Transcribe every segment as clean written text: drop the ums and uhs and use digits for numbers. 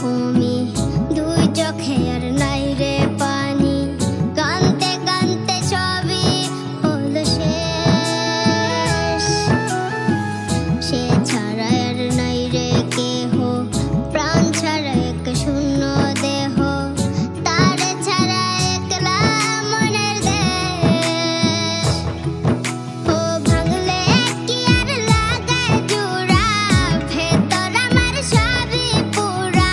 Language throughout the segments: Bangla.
ভূমি দুই চোখে আর নাই রে পানি কানতে কানতে সবই হলো শেষ সে ছাড়া আর নাই রে কেহ প্রাণ ছাড়া এক শূন্য দেহ তারে ছাড়া একলা মনের দেশ ও ভাঙলে কি আর লাগে জোড়া ভেতর আমার সবই পুরা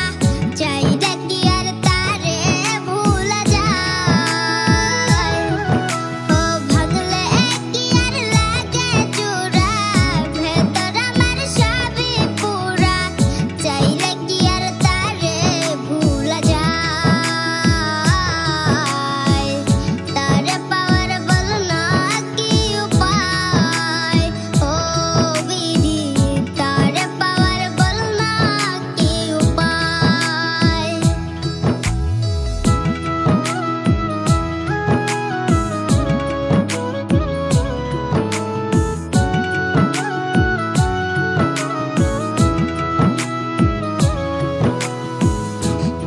চাইলে কি আর তারে ভুলা যায় ও ভাঙলে কি আর লাগে জোড়া ভেতর আমার সবই পুরা চাইলে কি আর তারে ভুলা যায় তারে পাওয়ার বল না কি উপায় ও বিধি তারে পাওয়ার বল না কি উপায়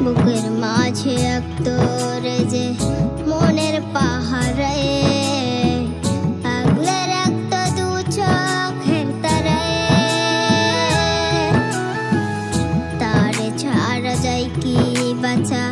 বুকের মাঝে এক তোরে যে মনের পাহাড়ে আগলে রাখত দু চোখের তারে তারে ছাড়া যায় কি বাঁচা